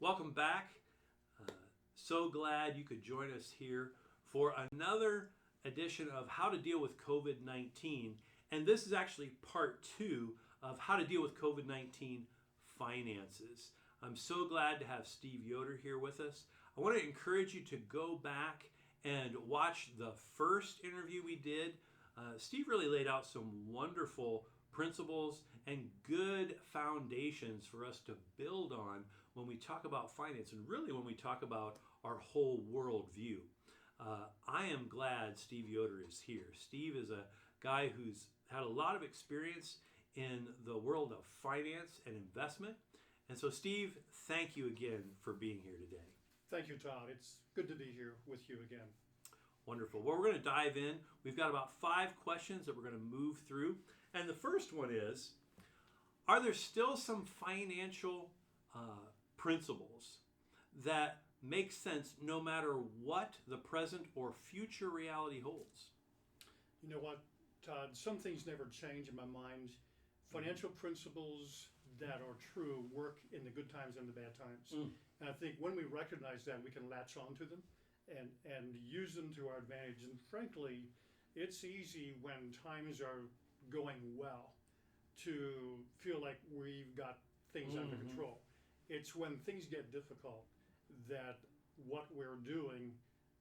Welcome back. So glad you could join us here for another edition of How to Deal with COVID-19. And this is actually part 2 of How to Deal with COVID-19 Finances. I'm so glad to have Steve Yoder here with us. I want to encourage you to go back and watch the first interview we did. Steve really laid out some wonderful principles and good foundations for us to build on when we talk about finance and really when we talk about our whole world view. I am glad Steve Yoder is here. Steve is a guy who's had a lot of experience in the world of finance and investment. And so, Steve, thank you again for being here today. Thank you, Todd. It's good to be here with you again. Wonderful. Well, we're going to dive in. We've got about 5 questions that we're going to move through. And the first one is, are there still some financial principles that make sense no matter what the present or future reality holds? You know what, Todd? Some things never change in my mind. Financial principles that are true work in the good times and the bad times. And I think when we recognize that, we can latch onto them and use them to our advantage. And frankly, it's easy when times are going well to feel like we've got things under control. It's when things get difficult that what we're doing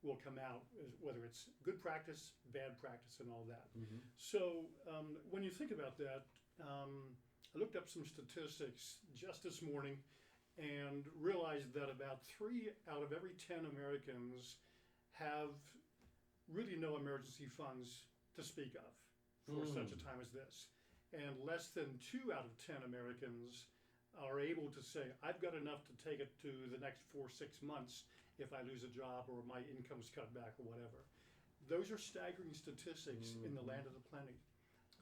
will come out, whether it's good practice, bad practice, and all that. So when you think about that, I looked up some statistics just this morning and realized that about 3 out of every 10 Americans have really no emergency funds to speak of for such a time as this. And less than 2 out of 10 Americans are able to say, I've got enough to take it to the next 4-6 months if I lose a job or my income's cut back or whatever. Those are staggering statistics in the land of the plenty.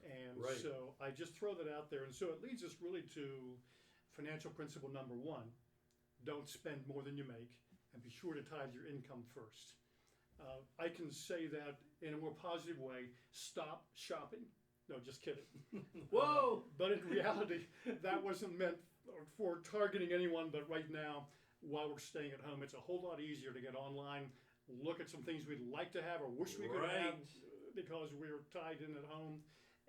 And so I just throw that out there. And so it leads us really to financial principle number 1. Don't spend more than you make, and be sure to tithe your income first. I can say that in a more positive way. Stop shopping. No, just kidding. Whoa! But in reality, that wasn't meant for targeting anyone. But right now, while we're staying at home, it's a whole lot easier to get online, look at some things we'd like to have or wish we could have because we're tied in at home,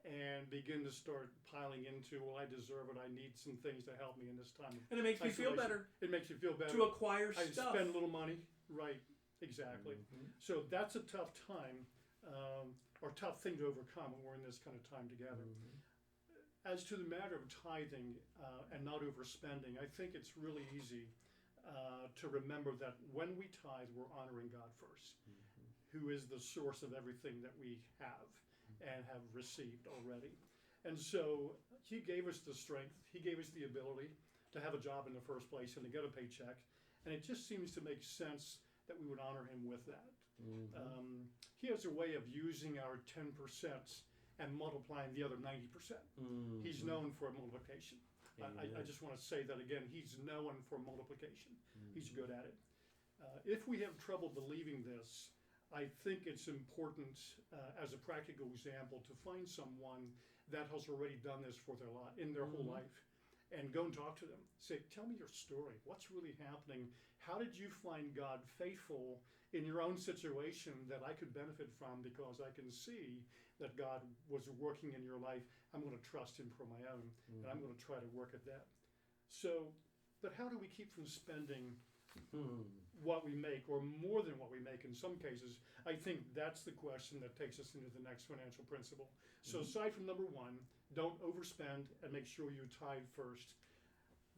and begin to start piling into, well, I deserve it. I need some things to help me in this time. And it makes me feel better. It makes you feel better. To acquire I stuff. spend a little money. Right, exactly. So that's a tough time, or tough thing to overcome when we're in this kind of time together. As to the matter of tithing and not overspending, I think it's really easy to remember that when we tithe, we're honoring God first, who is the source of everything that we have and have received already. And so he gave us the strength, he gave us the ability to have a job in the first place and to get a paycheck. And it just seems to make sense that we would honor him with that. He has a way of using our 10% and multiplying the other 90%. He's known for multiplication. I just want to say that again, he's known for multiplication. He's good at it. If we have trouble believing this, I think it's important as a practical example to find someone that has already done this for their in their whole life, and go and talk to them. Say, tell me your story. What's really happening? How did you find God faithful in your own situation that I could benefit from, because I can see that God was working in your life. I'm going to trust him for my own, and I'm going to try to work at that. So, but how do we keep from spending what we make, or more than what we make in some cases? I think that's the question that takes us into the next financial principle. So aside from number 1, don't overspend and make sure you tithe first.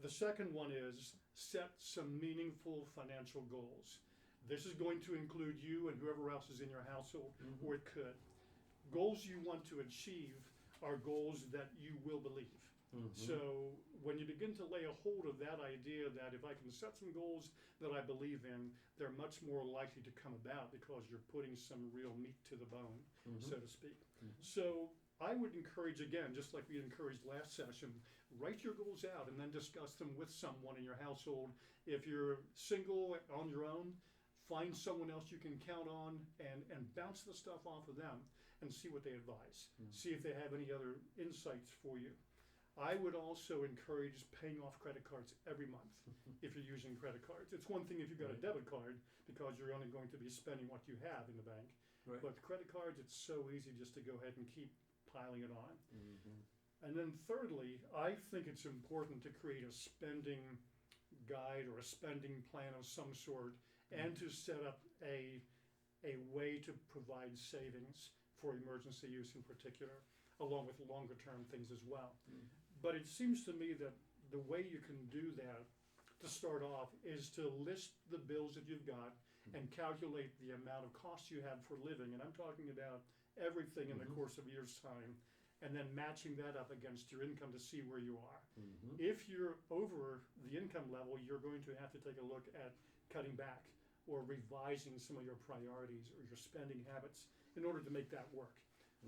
The second one is set some meaningful financial goals. This is going to include you and whoever else is in your household, or it could. Goals you want to achieve are goals that you will believe. So when you begin to lay a hold of that idea that if I can set some goals that I believe in, they're much more likely to come about because you're putting some real meat to the bone, so to speak. So I would encourage, again, just like we encouraged last session, write your goals out and then discuss them with someone in your household. If you're single on your own, find someone else you can count on and bounce the stuff off of them and see what they advise. See if they have any other insights for you. I would also encourage paying off credit cards every month if you're using credit cards. It's one thing if you've got a Right. debit card because you're only going to be spending what you have in the bank. Right. But credit cards, it's so easy just to go ahead and keep piling it on. Mhm. And then thirdly, I think it's important to create a spending guide or a spending plan of some sort and to set up a way to provide savings for emergency use in particular, along with longer term things as well. Mhm. But it seems to me that the way you can do that to start off is to list the bills that you've got and calculate the amount of costs you have for living. And I'm talking about everything in the Mhm. course of a year's time, and then matching that up against your income to see where you are. Mhm. If you're over the income level, you're going to have to take a look at cutting back or revising some of your priorities or your spending habits in order to make that work.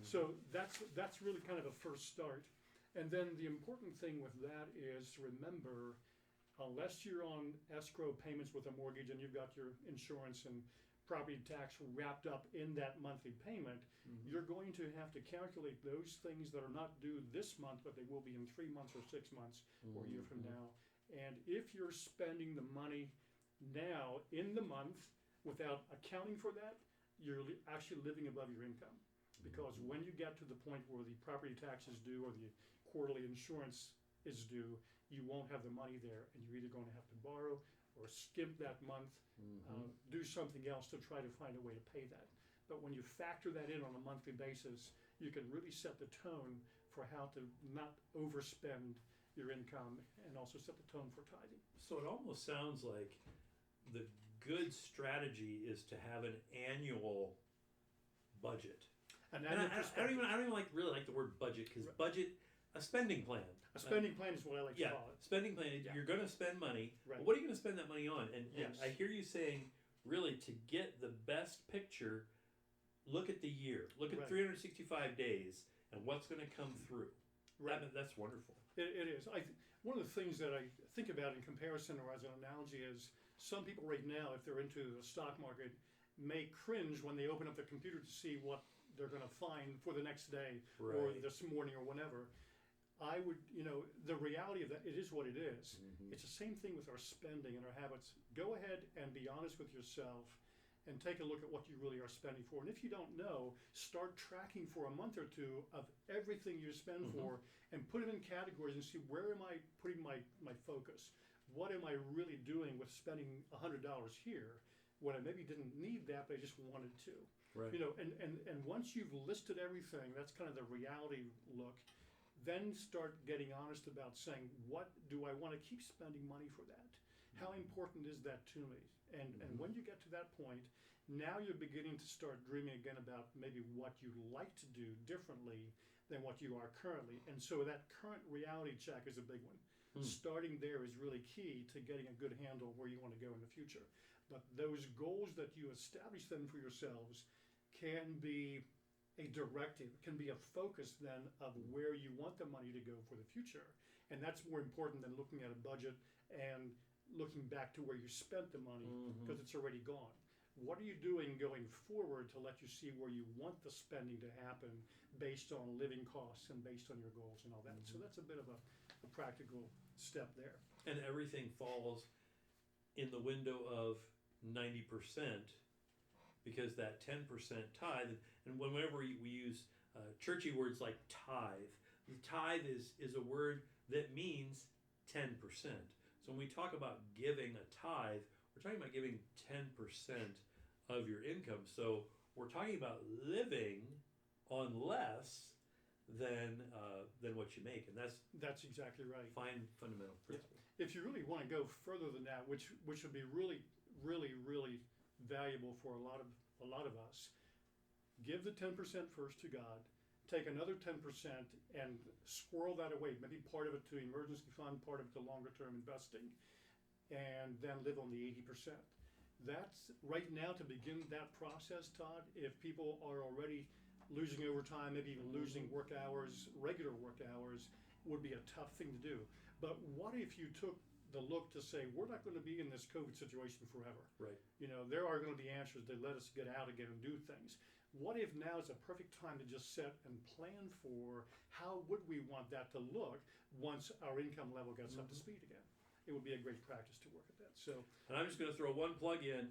So that's really kind of a first start. And then the important thing with that is to remember, unless you're on escrow payments with a mortgage and you've got your insurance and property tax wrapped up in that monthly payment, Mhm. you're going to have to calculate those things that are not due this month, but they will be in 3 months or 6 months or a year from Mhm. now. And if you're spending the money now in the month without accounting for that, you're actually living above your income. Because when you get to the point where the property tax is due or the quarterly insurance is due, you won't have the money there, and you're either going to have to borrow or skip that month, Mhm. do something else to try to find a way to pay that. But when you factor that in on a monthly basis, you can really set the tone for how to not overspend your income and also set the tone for tithing. So it almost sounds like the good strategy is to have an annual budget. And And then I don't even really like the word budget, because Right. budget, a spending plan. a spending plan is what I like to Yeah, call it. spending plan. Yeah. You're going to spend money. Right. But what are you going to spend that money on? And Yes. I hear you saying, really, to get the best picture, look at the year. Look at Right. 365 days and what's going to come through. Right. That's wonderful. It is. One of the things that I think about in comparison or as an analogy is some people right now, if they're into the stock market, may cringe when they open up their computer to see what they're going to find for the next day or Right. this morning or whenever. I would, the reality of that, it is what it is. Mhm. It's the same thing with our spending and our habits. Go ahead and be honest with yourself and take a look at what you really are spending for. And if you don't know, start tracking for a month or two of everything you spend Mhm. for and put it in categories and see where am I putting my focus? What am I really doing with spending $100 here when I maybe didn't need that, but I just wanted to? Right. And once you've listed everything, that's kind of the reality look. Then start getting honest about saying, what do I want to keep spending money for that? How important is that to me? And when you get to that point, now you're beginning to start dreaming again about maybe what you'd like to do differently than what you are currently. And so that current reality check is a big one. Starting there is really key to getting a good handle where you want to go in the future. But those goals that you establish then for yourselves can be a directive, can be a focus then of where you want the money to go for the future. And that's more important than looking at a budget and looking back to where you spent the money Mhm. because it's already gone. What are you doing going forward to let you see where you want the spending to happen based on living costs and based on your goals and all that? So that's a bit of a practical step there. And everything falls in the window of 90%, because that 10% tithe, and whenever we use churchy words like tithe, the tithe is a word that means 10%. So when we talk about giving a tithe, we're talking about giving 10% of your income. So we're talking about living on less than what you make, and That's exactly right. fine fundamental principle. If you really want to go further than that, which would be really, really, really valuable for a lot of us, give the 10% first to God. Take another 10% and squirrel that away. Maybe part of it to emergency fund, part of it to longer term investing, and then live on the 80%. That's right now to begin that process, Todd. If people are already losing overtime, maybe even losing work hours, regular work hours, would be a tough thing to do. But what if you took the look to say, we're not going to be in this COVID situation forever? Right. There are going to be answers that let us get out again and do things. what if now is a perfect time to just set and plan for how would we want that to look once our income level gets up to speed again? It would be a great practice to work at that. So, And I'm just going to throw one plug in,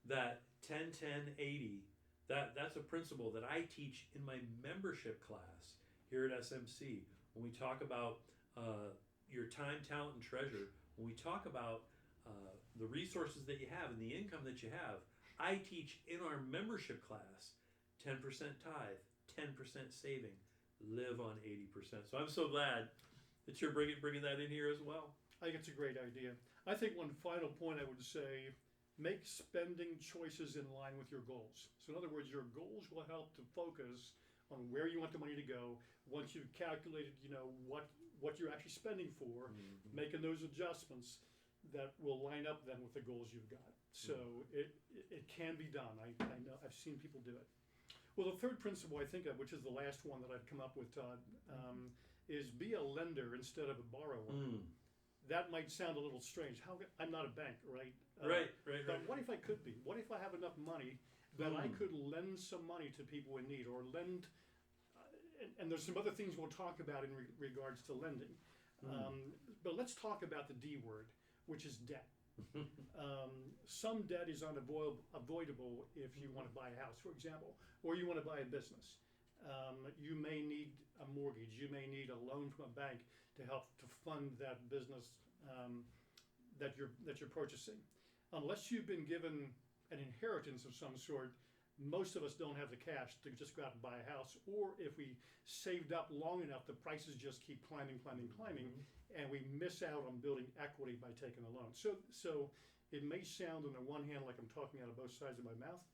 that 10-10-80. That's a principle that I teach in my membership class here at SMC. When we talk about your time, talent, and treasure, when we talk about the resources that you have and the income that you have, I teach in our membership class 10% tithe, 10% saving, live on 80%. So I'm so glad that you're bringing that in here as well. I think it's a great idea. I think one final point I would say, make spending choices in line with your goals. So in other words, your goals will help to focus on where you want the money to go. Once you've calculated, what you're actually spending for, making those adjustments that will line up then with the goals you've got. So it can be done. I know, I've seen people do it. Well, the third principle I think of, which is the last one that I've come up with, Todd, is be a lender instead of a borrower. That might sound a little strange. I'm not a bank, right? Right. But what if I could be? What if I have enough money that I could lend some money to people in need, or lend? And there's some other things we'll talk about in regards to lending. But let's talk about the D word, which is debt. Some debt is unavoidable if you want to buy a house, for example, or you want to buy a business. You may need a mortgage. You may need a loan from a bank to help to fund that business that you're purchasing. Unless you've been given an inheritance of some sort, most of us don't have the cash to just go out and buy a house. Or if we saved up long enough, the prices just keep climbing, and we miss out on building equity by taking a loan. So it may sound on the one hand like I'm talking out of both sides of my mouth,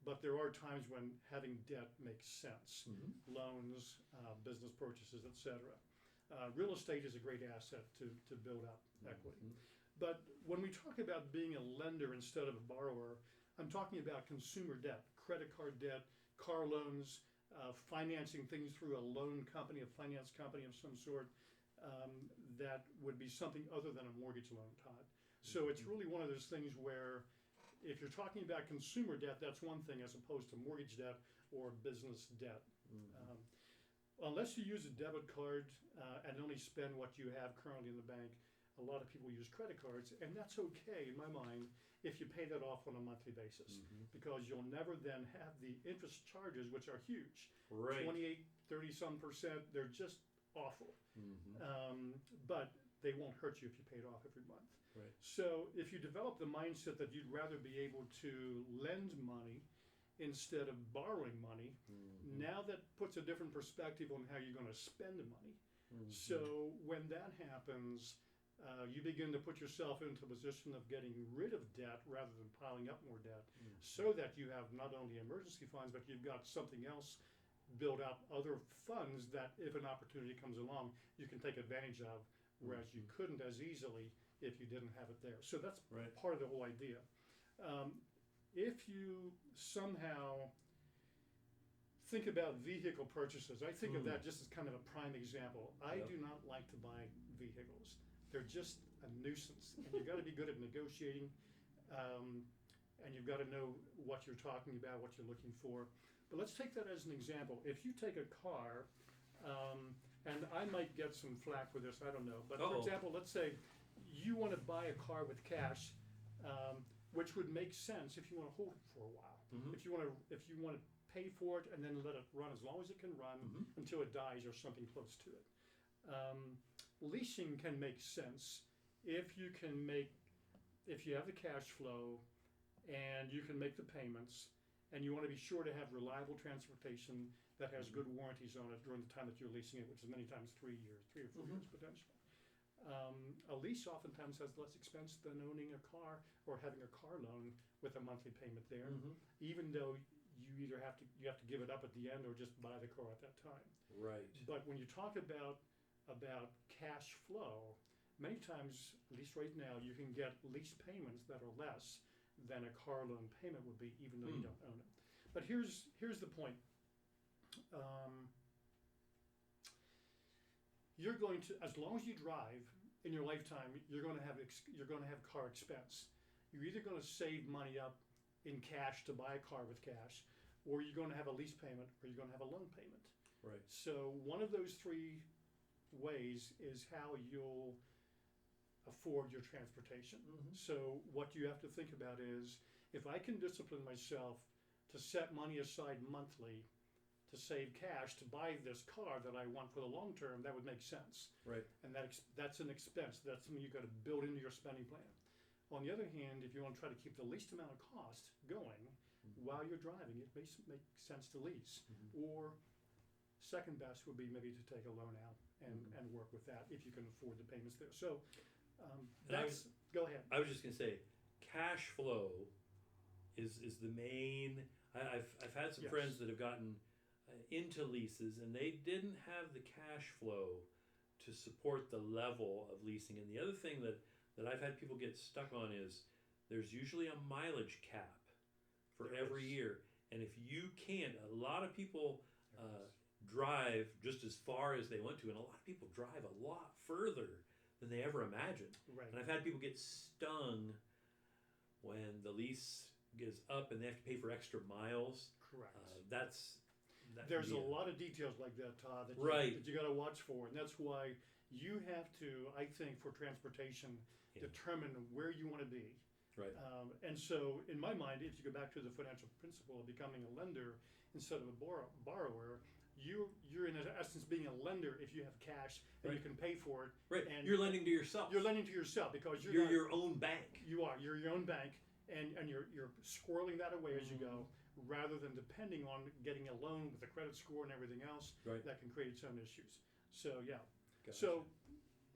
but there are times when having debt makes sense. Loans, business purchases, etc. Real estate is a great asset to build up equity. But when we talk about being a lender instead of a borrower, I'm talking about consumer debt, credit card debt, car loans, financing things through a loan company, a finance company of some sort. That would be something other than a mortgage loan, Todd. So it's really one of those things where if you're talking about consumer debt, that's one thing as opposed to mortgage debt or business debt. Unless you use a debit card and only spend what you have currently in the bank, a lot of people use credit cards, and that's okay in my mind if you pay that off on a monthly basis, because you'll never then have the interest charges, which are huge. Right. 28, 30-some%, they're just awful. But they won't hurt you if you pay it off every month. Right. So if you develop the mindset that you'd rather be able to lend money instead of borrowing money, now that puts a different perspective on how you're going to spend the money. So when that happens, you begin to put yourself into a position of getting rid of debt rather than piling up more debt, so that you have not only emergency funds, but you've got something else build up, other funds that if an opportunity comes along, you can take advantage of, whereas you couldn't as easily if you didn't have it there. So that's part of the whole idea. If you somehow think about vehicle purchases, I think of that just as kind of a prime example. I do not like to buy vehicles. They're just a nuisance, and you've got to be good at negotiating, and you've got to know what you're talking about, what you're looking for. But let's take that as an example. If you take a car, and I might get some flack for this, I don't know. But for example, let's say you want to buy a car with cash, which would make sense if you want to hold it for a while. If you want to pay for it and then let it run as long as it can run until it dies or something close to it. Leasing can make sense if you have the cash flow and you can make the payments, and you want to be sure to have reliable transportation that has good warranties on it during the time that you're leasing it, which is many times 3 years, 3 or 4 years potentially. A lease oftentimes has less expense than owning a car or having a car loan with a monthly payment there, even though you have to give it up at the end or just buy the car at that time. Right. But when you talk about cash flow, many times, at least right now, you can get lease payments that are less than a car loan payment would be, even though you don't own it. But here's the point. You're going to, as long as you drive in your lifetime, you're going to have car expense. You're either going to save money up in cash to buy a car with cash, or you're going to have a lease payment, or you're going to have a loan payment. Right. So one of those three ways is how you'll afford your transportation. So what you have to think about is, if I can discipline myself to set money aside monthly to save cash to buy this car that I want for the long term, that would make sense. Right. And that's an expense. That's something you've got to build into your spending plan. On the other hand, if you want to try to keep the least amount of cost going while you're driving, it may make sense to lease. Or second best would be maybe to take a loan out and work with that if you can afford the payments there. So go ahead. I was just gonna say, cash flow is the main. I've had some Yes. friends that have gotten into leases, and they didn't have the cash flow to support the level of leasing. And the other thing that I've had people get stuck on is there's usually a mileage cap for There every is. year, and if you can't, a lot of people drive just as far as they want to, and a lot of people drive a lot further than they ever imagined. Right. And I've had people get stung when the lease goes up and they have to pay for extra miles. Correct. That There's can a be lot of details like that, Todd, that Right. you got to watch for, and that's why you have to, I think, for transportation, Yeah. determine where you want to be. Right. And so, in my mind, if you go back to the financial principle of becoming a lender instead of a borrower, you're in essence being a lender if you have cash and you Right. can pay for it. Right. And You're lending to yourself. You're lending to yourself because You're not, your own bank. You're your own bank, and you're squirreling that away as you go, rather than depending on getting a loan with a credit score and everything else. Right. That can create its own issues. So yeah. Gotcha. So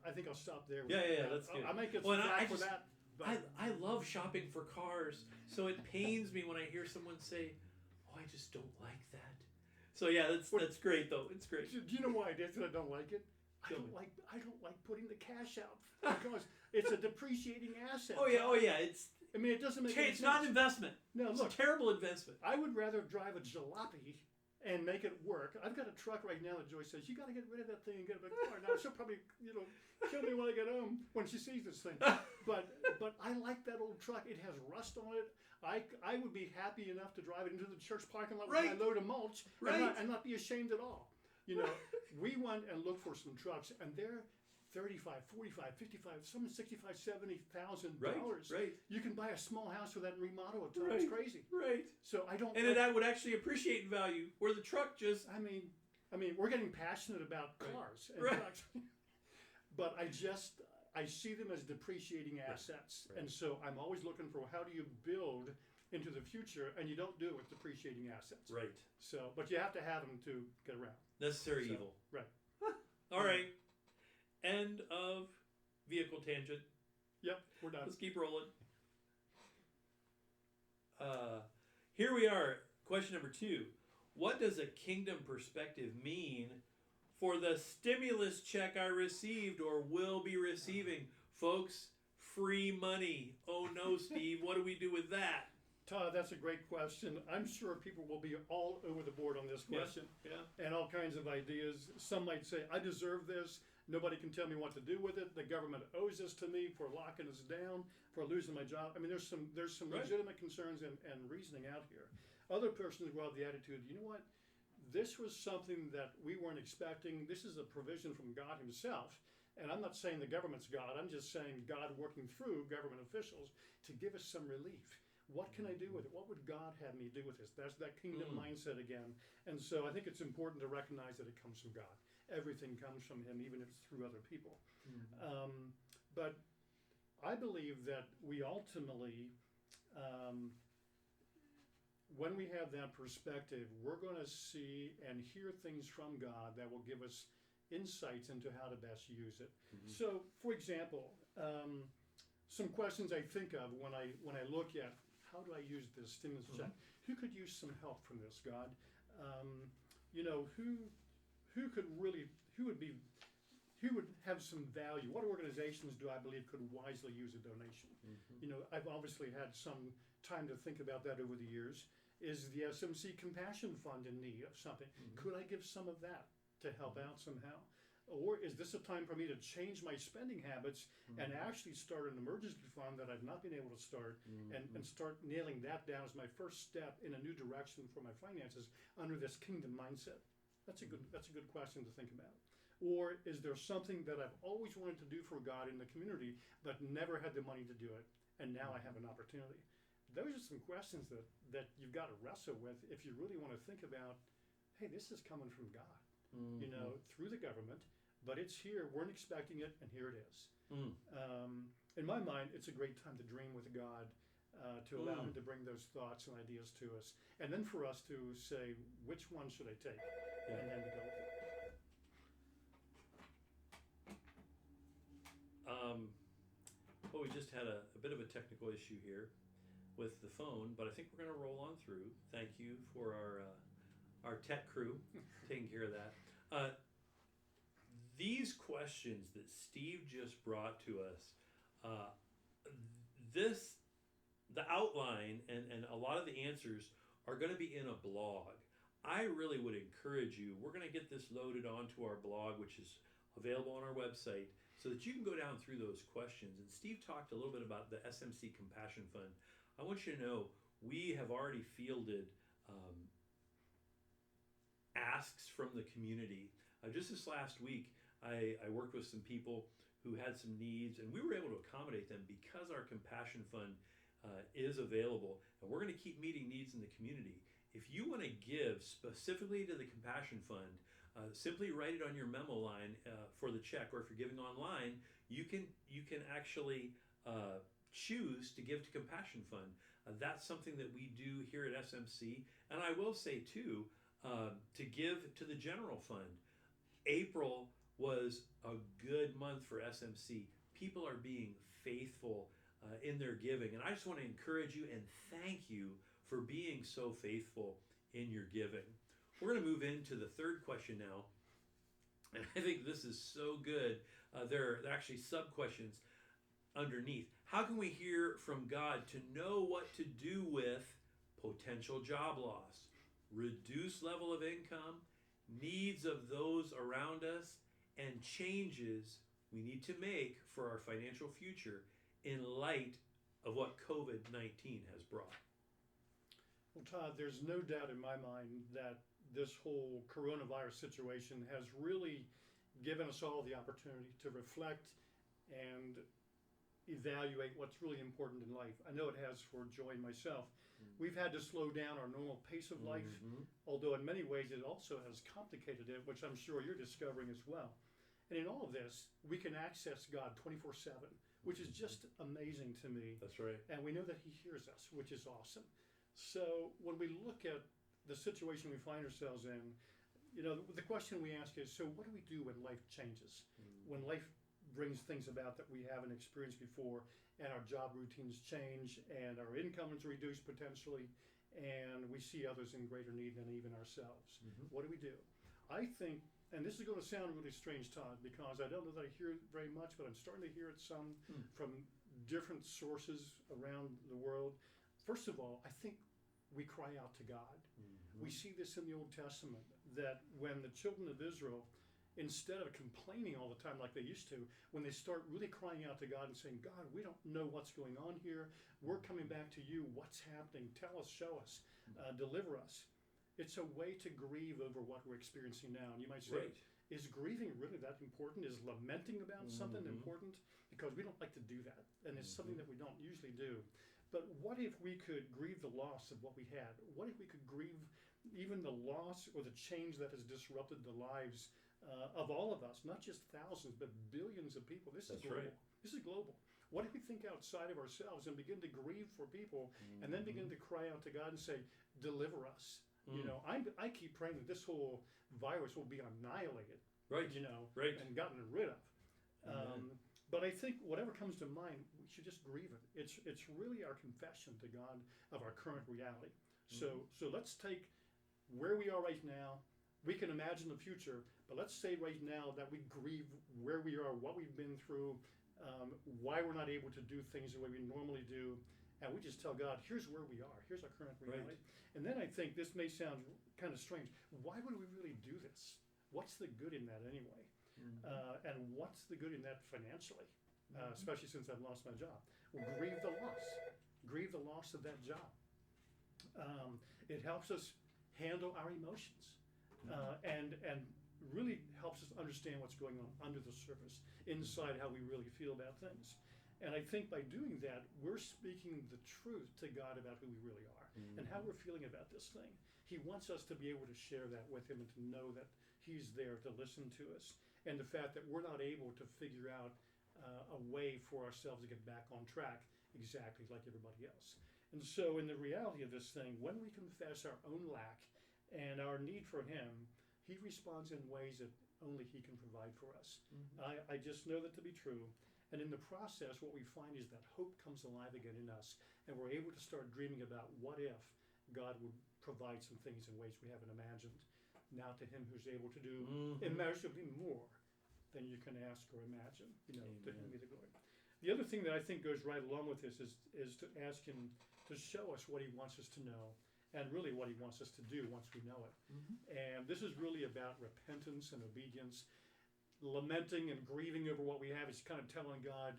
I think I'll stop there. Yeah, that's good. I might get Well, some and flack I for just- that. But I love shopping for cars, so it pains me when I hear someone say, "Oh, I just don't like that." So yeah, that's great though. It's great. do you know why it is that I don't like it? I Tell don't me. like putting the cash out because it's a depreciating asset. Oh yeah. I mean, it doesn't make any It's not an sense. investment. No, It's look, a terrible investment. I would rather drive a jalopy and make it work. I've got a truck right now that Joyce says, you got to get rid of that thing and get a big car. Now, she'll probably, kill me when I get home when she sees this thing. But I like that old truck. It has rust on it. I would be happy enough to drive it into the church parking lot with Right. my load of mulch Right. and not be ashamed at all. We went and looked for some trucks, and they're $35, $45, $55, some $65,000, $70,000. Right. You can buy a small house with that and remodel it. Right. It's crazy. Right. So I don't. And that would actually appreciate in value, where the truck just I mean, we're getting passionate about Right. cars and Right. trucks, but I see them as depreciating assets, Right. and so I'm always looking for how do you build into the future, and you don't do it with depreciating assets. right. So, but you have to have them to get around. Necessary So, evil. right. All right. End of vehicle tangent. Yep, we're done. Let's keep rolling. Here we are. Question number 2. What does a kingdom perspective mean for the stimulus check I received or will be receiving? Folks, free money. Oh no, Steve. What do we do with that? Todd, that's a great question. I'm sure people will be all over the board on this question. Yeah. And all kinds of ideas. Some might say, I deserve this. Nobody can tell me what to do with it. The government owes this to me for locking us down, for losing my job. I mean, there's some Right. legitimate concerns and reasoning out here. Other persons will have the attitude, you know what? This was something that we weren't expecting. This is a provision from God himself. And I'm not saying the government's God. I'm just saying God working through government officials to give us some relief. What can I do with it? What would God have me do with this? That's that kingdom mindset again. And so I think it's important to recognize that it comes from God. Everything comes from him, even if it's through other people. But I believe that we ultimately, when we have that perspective, we're going to see and hear things from God that will give us insights into how to best use it. So, for example, some questions I think of when I look at how do I use this stimulus check? Who could use some help from this, God? Who would have some value? What organizations do I believe could wisely use a donation? I've obviously had some time to think about that over the years. Is the SMC Compassion Fund in need of something? Could I give some of that to help out somehow? Or is this a time for me to change my spending habits and actually start an emergency fund that I've not been able to start and start nailing that down as my first step in a new direction for my finances under this kingdom mindset? That's a good question to think about. Or is there something that I've always wanted to do for God in the community but never had the money to do it, and now I have an opportunity? Those are some questions that you've got to wrestle with if you really want to think about, hey, this is coming from God, through the government, but it's here, weren't expecting it, and here it is. In my mind, it's a great time to dream with God, to allow Him to bring those thoughts and ideas to us, and then for us to say, which one should I take, and then to go with it. Well, we just had a bit of a technical issue here with the phone, but I think we're going to roll on through. Thank you for our tech crew taking care of that. These questions that Steve just brought to us, the outline and a lot of the answers are going to be in a blog. I really would encourage you, we're going to get this loaded onto our blog, which is available on our website, so that you can go down through those questions. And Steve talked a little bit about the SMC Compassion Fund. I want you to know we have already fielded asks from the community. Just this last week, I worked with some people who had some needs, and we were able to accommodate them because our Compassion Fund is available, and we're going to keep meeting needs in the community. If you want to give specifically to the Compassion Fund, simply write it on your memo line for the check, or if you're giving online, you can actually choose to give to Compassion Fund. That's something that we do here at SMC, and I will say too, to give to the general fund. April was a good month for SMC. People are being faithful in their giving, and I just want to encourage you and thank you for being so faithful in your giving. We're going to move into the third question now, and I think this is so good. There are actually sub-questions underneath. How can we hear from God to know what to do with potential job loss, reduced level of income, needs of those around us, and changes we need to make for our financial future in light of what COVID-19 has brought? Well, Todd, there's no doubt in my mind that this whole coronavirus situation has really given us all the opportunity to reflect and evaluate what's really important in life. I know it has for Joy and myself. We've had to slow down our normal pace of life, although in many ways it also has complicated it, which I'm sure you're discovering as well. And in all of this, we can access God 24/7, which is just amazing to me. That's right. And we know that He hears us, which is awesome. So when we look at the situation we find ourselves in, the question we ask is, so what do we do when life changes? When life brings things about that we haven't experienced before, and our job routines change, and our income is reduced potentially, and we see others in greater need than even ourselves. What do we do? I think, and this is going to sound really strange, Todd, because I don't know that I hear it very much, but I'm starting to hear it some from different sources around the world. First of all, I think we cry out to God. We see this in the Old Testament, that when the children of Israel, instead of complaining all the time like they used to, when they start really crying out to God and saying, God, we don't know what's going on here. We're coming back to you. What's happening? Tell us, show us, deliver us. It's a way to grieve over what we're experiencing now. And you might say, is grieving really that important? Is lamenting about something important? Because we don't like to do that. And it's something that we don't usually do. But what if we could grieve the loss of what we had? What if we could grieve even the loss or the change that has disrupted the lives of all of us, not just thousands, but billions of people? This is global. This is global. What if we think outside of ourselves and begin to grieve for people and then begin to cry out to God and say, deliver us? I keep praying that this whole virus will be annihilated, and gotten rid of. But I think whatever comes to mind, we should just grieve it. It's really our confession to God of our current reality. So let's take where we are right now. We can imagine the future, but let's say right now that we grieve where we are, what we've been through, why we're not able to do things the way we normally do, and we just tell God, here's where we are, here's our current reality. And then I think this may sound kind of strange. Why would we really do this? What's the good in that anyway? And what's the good in that financially, especially since I've lost my job? Well, grieve the loss. Grieve the loss of that job. It helps us handle our emotions, and really helps us understand what's going on under the surface, inside how we really feel about things. And I think by doing that, we're speaking the truth to God about who we really are and how we're feeling about this thing. He wants us to be able to share that with him and to know that he's there to listen to us. And the fact that we're not able to figure out a way for ourselves to get back on track exactly like everybody else. And so in the reality of this thing, when we confess our own lack and our need for him, he responds in ways that only he can provide for us. I just know that to be true. And in the process, what we find is that hope comes alive again in us, and we're able to start dreaming about what if God would provide some things in ways we haven't imagined. Now to him who's able to do immeasurably more than you can ask or imagine, to him be the glory. The other thing that I think goes right along with this is to ask him to show us what he wants us to know, and really what he wants us to do once we know it. And this is really about repentance and obedience. Lamenting and grieving over what we have is kind of telling God,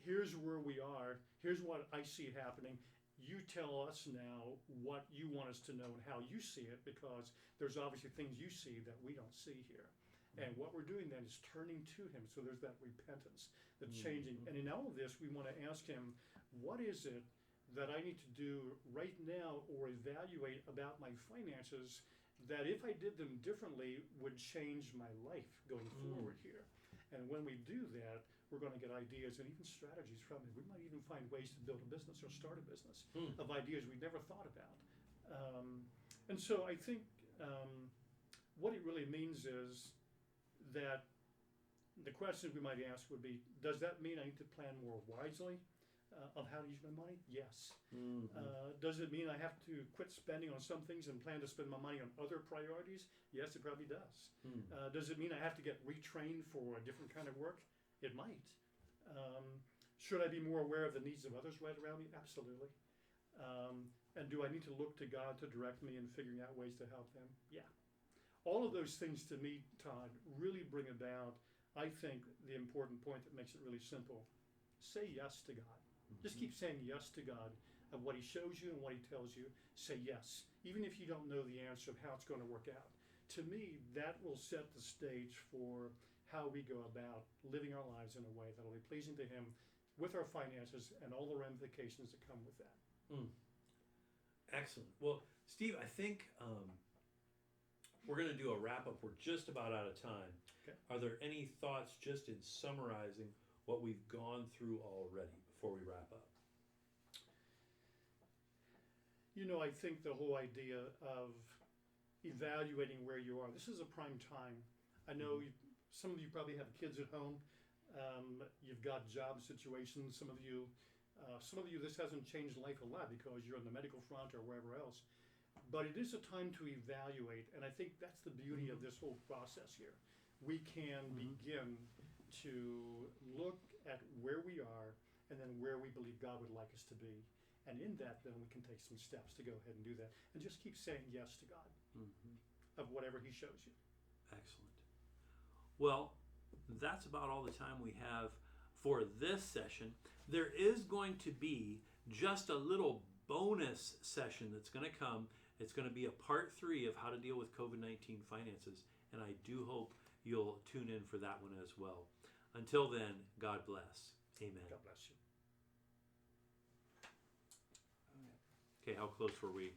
here's where we are, here's what I see happening. You tell us now what you want us to know and how you see it, because there's obviously things you see that we don't see here. And what we're doing then is turning to him. So there's that repentance, the changing. And in all of this, we want to ask him, what is it that I need to do right now or evaluate about my finances that if I did them differently would change my life going forward here? And when we do that, we're going to get ideas and even strategies from it. We might even find ways to build a business or start a business of ideas we never thought about. And so I think what it really means is that the questions we might ask would be, does that mean I need to plan more wisely of how to use my money? Yes. Does it mean I have to quit spending on some things and plan to spend my money on other priorities? Yes, it probably does. Does it mean I have to get retrained for a different kind of work? It might. Should I be more aware of the needs of others right around me? Absolutely. And do I need to look to God to direct me in figuring out ways to help them? Yeah. All of those things to me, Todd, really bring about, I think, the important point that makes it really simple. Say yes to God. Just keep saying yes to God of what he shows you and what he tells you. Say yes, even if you don't know the answer of how it's going to work out. To me, that will set the stage for how we go about living our lives in a way that will be pleasing to him with our finances and all the ramifications that come with that. Excellent. Well, Steve, I think we're going to do a wrap-up. We're just about out of time. Okay. Are there any thoughts just in summarizing what we've gone through already before we wrap up? I think the whole idea of evaluating where you are, this is a prime time. I know some of you probably have kids at home. You've got job situations. Some of you, this hasn't changed life a lot because you're on the medical front or wherever else. But it is a time to evaluate, and I think that's the beauty of this whole process here. We can begin to look at where we are and then where we believe God would like us to be. And in that, then we can take some steps to go ahead and do that. And just keep saying yes to God of whatever he shows you. Excellent. Well, that's about all the time we have for this session. There is going to be just a little bonus session that's going to come. It's going to be a part 3 of how to deal with COVID-19 finances. And I do hope you'll tune in for that one as well. Until then, God bless. Amen. God bless you. Okay, how close were we?